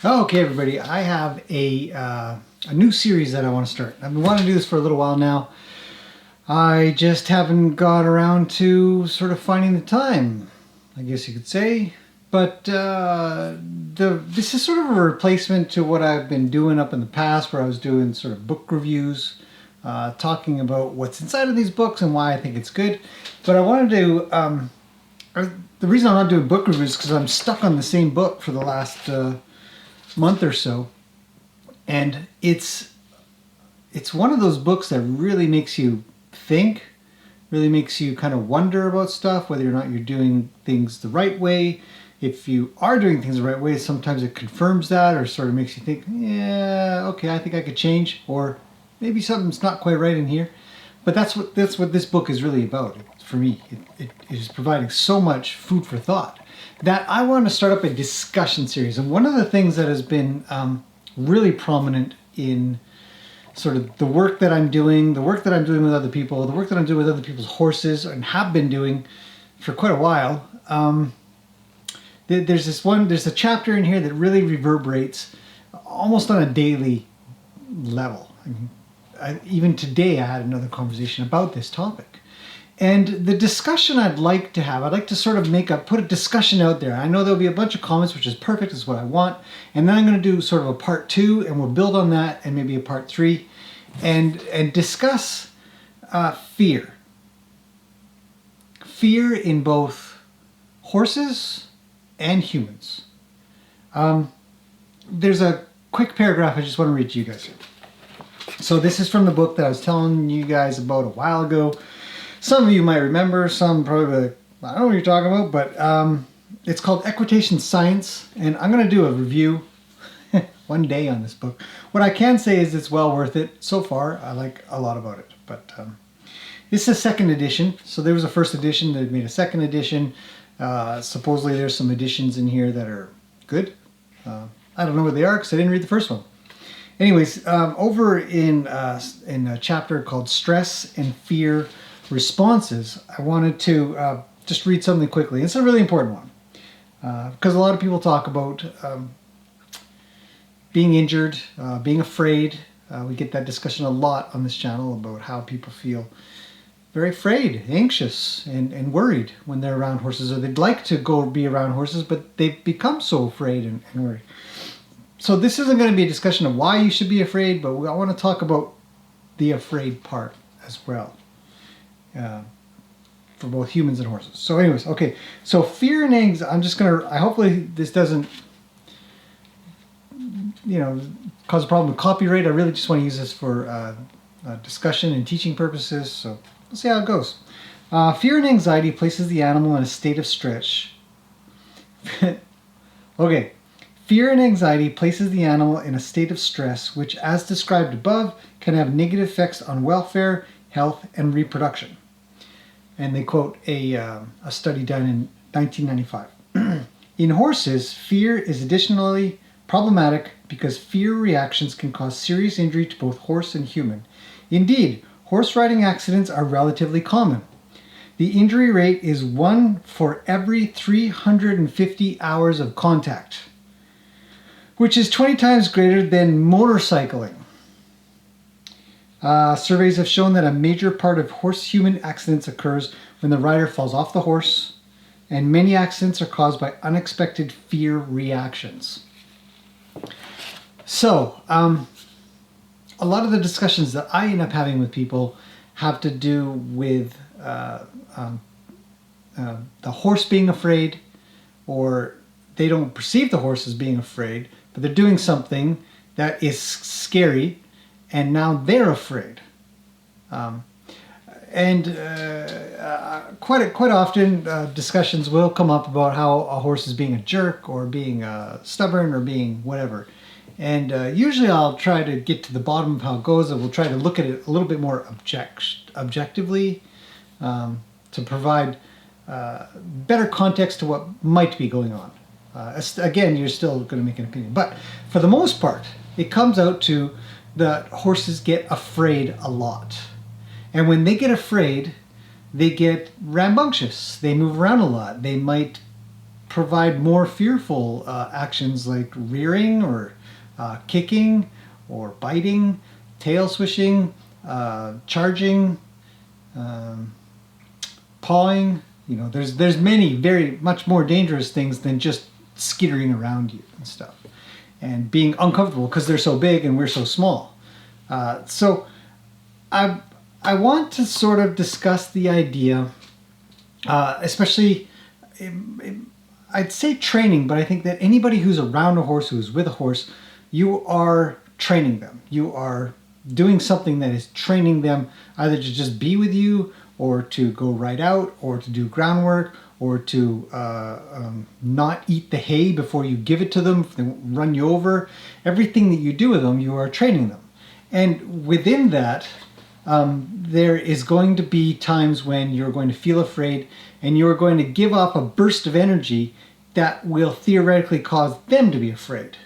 Okay, everybody, I have a new series that I want to start. I've been wanting to do this for a little while now. I just haven't got around to sort of finding the time, I guess you could say. But this is sort of a replacement to what I've been doing up in the past, where I was doing sort of book reviews, talking about what's inside of these books and why I think it's good. But I wanted to, the reason I'm not doing book reviews is because I'm stuck on the same book for the last month or so, and it's one of those books that really makes you think, really makes you kind of wonder about stuff, whether or not you're doing things the right way. If you are doing things the right way, sometimes it confirms that, or sort of makes you think, yeah, okay, I think I could change, or maybe something's not quite right in here. But that's what this book is really about for me. It is providing so much food for thought that I want to start up a discussion series. And one of the things that has been really prominent in sort of the work that I'm doing, the work that I'm doing with other people, the work that I'm doing with other people's horses, and have been doing for quite a while, there's a chapter in here that really reverberates almost on a daily level. Even today I had another conversation about this topic. And the discussion I'd like to sort of put a discussion out there. I know there'll be a bunch of comments, which is perfect, is what I want. And then I'm going to do sort of a part 2, and we'll build on that, and maybe a part 3, and discuss fear. Fear in both horses and humans. There's a quick paragraph I just want to read to you guys here. So this is from the book that I was telling you guys about a while ago. Some of you might remember, some probably, I don't know what you're talking about, but it's called Equitation Science, and I'm going to do a review one day on this book. What I can say is it's well worth it so far. I like a lot about it, but this is a second edition. So there was a first edition, they made a second edition. Supposedly there's some editions in here that are good. I don't know what they are because I didn't read the first one. Anyways, over in a chapter called Stress and Fear Responses, I wanted to just read something quickly. It's a really important one because a lot of people talk about being injured, being afraid. We get that discussion a lot on this channel about how people feel very afraid, anxious, and worried when they're around horses, or they'd like to go be around horses, but they've become so afraid and worried. So this isn't going to be a discussion of why you should be afraid, but I want to talk about the afraid part as well. For both humans and horses. So anyways, okay. So fear and anxiety, hopefully this doesn't, cause a problem with copyright. I really just want to use this for discussion and teaching purposes. So we'll see how it goes. Fear and anxiety places the animal in a state of stress. Okay. Fear and anxiety places the animal in a state of stress, which, as described above, can have negative effects on welfare, health, and reproduction. And they quote a study done in 1995. In horses, fear is additionally problematic because fear reactions can cause serious injury to both horse and human. Indeed, horse riding accidents are relatively common. The injury rate is 1 for every 350 hours of contact, which is 20 times greater than motorcycling. Surveys have shown that a major part of horse-human accidents occurs when the rider falls off the horse, and many accidents are caused by unexpected fear reactions. So, a lot of the discussions that I end up having with people have to do with the horse being afraid, or they don't perceive the horse as being afraid, but they're doing something that is scary, and now they're afraid. Quite often discussions will come up about how a horse is being a jerk, or being stubborn, or being whatever. And usually I'll try to get to the bottom of how it goes, and we'll try to look at it a little bit more objectively to provide better context to what might be going on. Again, you're still going to make an opinion. But for the most part, it comes out to that horses get afraid a lot. And when they get afraid, they get rambunctious. They move around a lot. They might provide more fearful actions like rearing or kicking or biting, tail swishing, charging, pawing. You know, there's many very much more dangerous things than just skittering around you and stuff, and being uncomfortable because they're so big and we're so small. So I want to sort of discuss the idea, especially, I'd say training, but I think that anybody who's around a horse, who's with a horse, you are training them. You are doing something that is training them either to just be with you, or to go right out, or to do groundwork, or to not eat the hay before you give it to them, if they run you over. Everything that you do with them, you are training them. And within that, there is going to be times when you're going to feel afraid, and you're going to give off a burst of energy that will theoretically cause them to be afraid.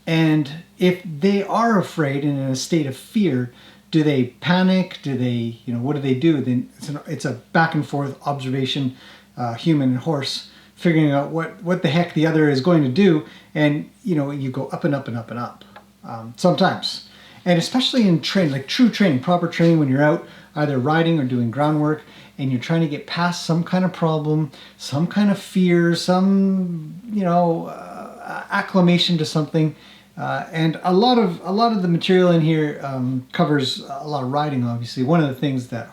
And if they are afraid and in a state of fear, do they panic? Do they, what do they do? Then it's a back and forth observation, human and horse, figuring out what the heck the other is going to do. And, you go up and up and up and up sometimes. And especially in training, like true training, proper training, when you're out either riding or doing groundwork, and you're trying to get past some kind of problem, some kind of fear, some, acclimation to something. And a lot of the material in here covers a lot of riding, obviously. One of the things that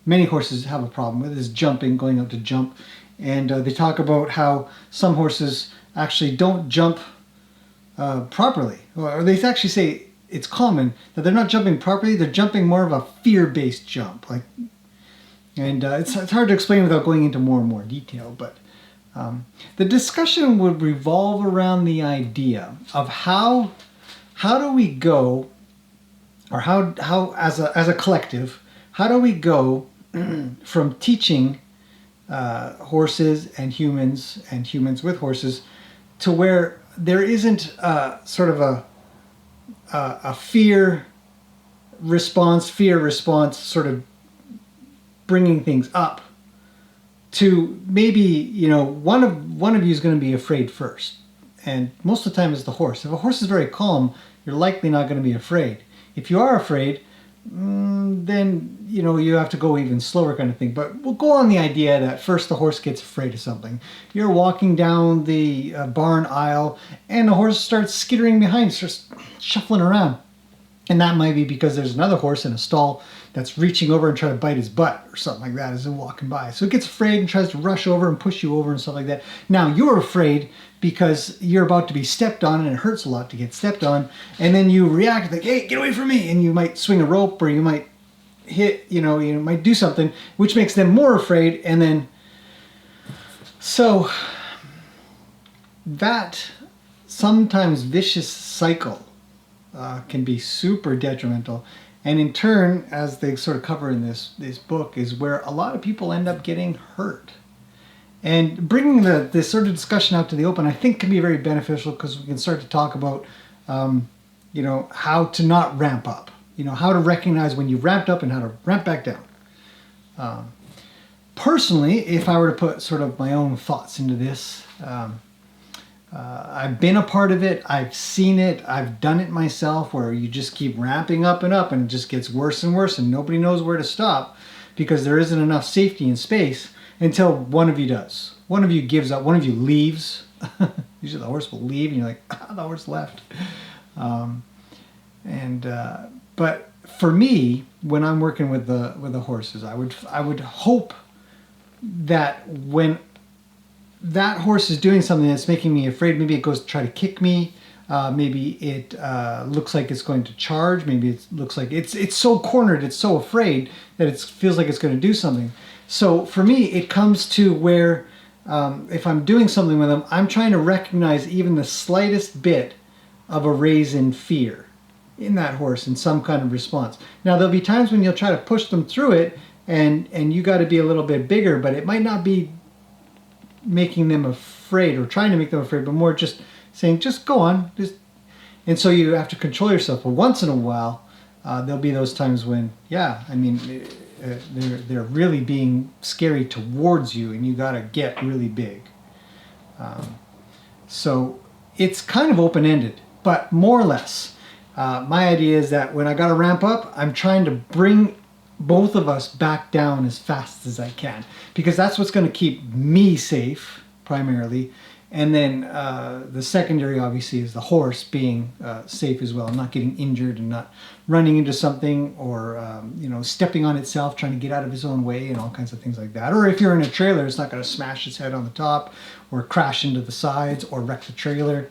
many horses have a problem with, is jumping, going out to jump. And they talk about how some horses actually don't jump properly. Or they actually say it's common that they're not jumping properly, they're jumping more of a fear-based jump. And it's hard to explain without going into more and more detail, but the discussion would revolve around the idea of how do we go, or how as a collective, how do we go from teaching horses and humans with horses to where there isn't sort of a fear response sort of bringing things up, to maybe, one of you is going to be afraid first. And most of the time it's the horse. If a horse is very calm, you're likely not going to be afraid. If you are afraid, then, you have to go even slower, kind of thing. But we'll go on the idea that first the horse gets afraid of something. You're walking down the barn aisle, and the horse starts skittering behind, starts shuffling around. And that might be because there's another horse in a stall that's reaching over and trying to bite his butt or something like that as they're walking by. So it gets afraid and tries to rush over and push you over and stuff like that. Now you're afraid because you're about to be stepped on, and it hurts a lot to get stepped on. And then you react like, hey, get away from me. And you might swing a rope, or you might hit, you might do something which makes them more afraid. And then, so that sometimes vicious cycle can be super detrimental. And in turn, as they sort of cover in this book, is where a lot of people end up getting hurt. And bringing this sort of discussion out to the open, I think, can be very beneficial, because we can start to talk about, how to not ramp up. How to recognize when you've ramped up and how to ramp back down. Personally, if I were to put sort of my own thoughts into this, I've been a part of it. I've seen it. I've done it myself, where you just keep ramping up and up, and it just gets worse and worse, and nobody knows where to stop because there isn't enough safety and space until one of you does. One of you gives up. One of you leaves. Usually the horse will leave, and you're like, the horse left. But for me, when I'm working with the horses, I would hope that when that horse is doing something that's making me afraid, maybe it goes to try to kick me, maybe it looks like it's going to charge, maybe it looks like it's so cornered, it's so afraid that it feels like it's going to do something. So for me, it comes to where if I'm doing something with them, I'm trying to recognize even the slightest bit of a raise in fear in that horse, in some kind of response. Now there'll be times when you'll try to push them through it, and you got to be a little bit bigger, but it might not be making them afraid or trying to make them afraid, but more just saying, just go on. And so you have to control yourself. But once in a while, there'll be those times when, they're really being scary towards you, and you got to get really big. So it's kind of open-ended, but more or less. My idea is that when I got to ramp up, I'm trying to bring both of us back down as fast as I can, because that's what's going to keep me safe primarily. And then the secondary, obviously, is the horse being safe as well, not getting injured and not running into something, or stepping on itself, trying to get out of his own way, and all kinds of things like that. Or if you're in a trailer, it's not going to smash its head on the top, or crash into the sides, or wreck the trailer.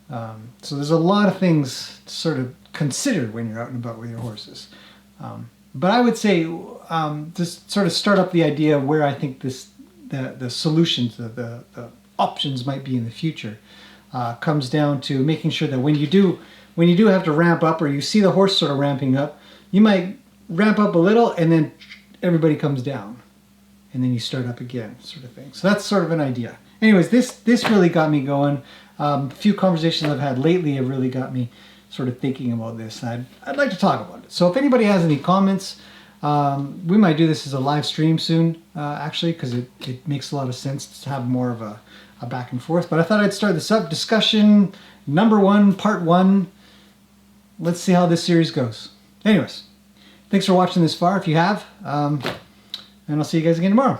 So there's a lot of things to sort of consider when you're out and about with your horses. But I would say, to sort of start up the idea of where I think the solutions, the options might be in the future, comes down to making sure that when you do have to ramp up, or you see the horse sort of ramping up, you might ramp up a little and then everybody comes down, and then you start up again, sort of thing. So that's sort of an idea. Anyways, this really got me going. A few conversations I've had lately have really got me sort of thinking about this. I'd like to talk about it. So if anybody has any comments, we might do this as a live stream soon, actually, because it makes a lot of sense to have more of a back and forth. But I thought I'd start this up. Discussion number 1, part 1. Let's see how this series goes. Anyways, thanks for watching this far, if you have. And I'll see you guys again tomorrow.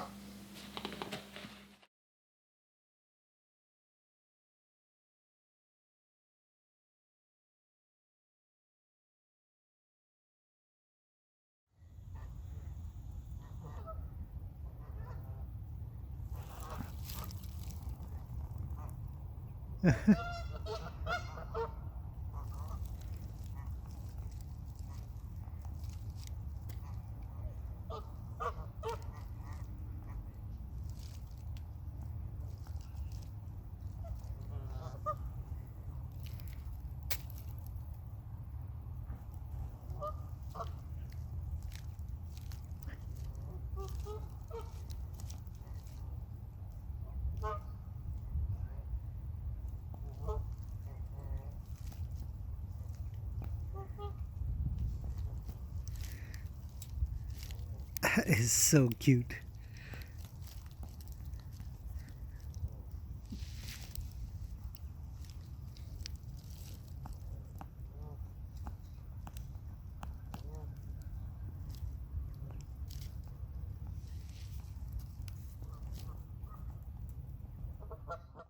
That is so cute.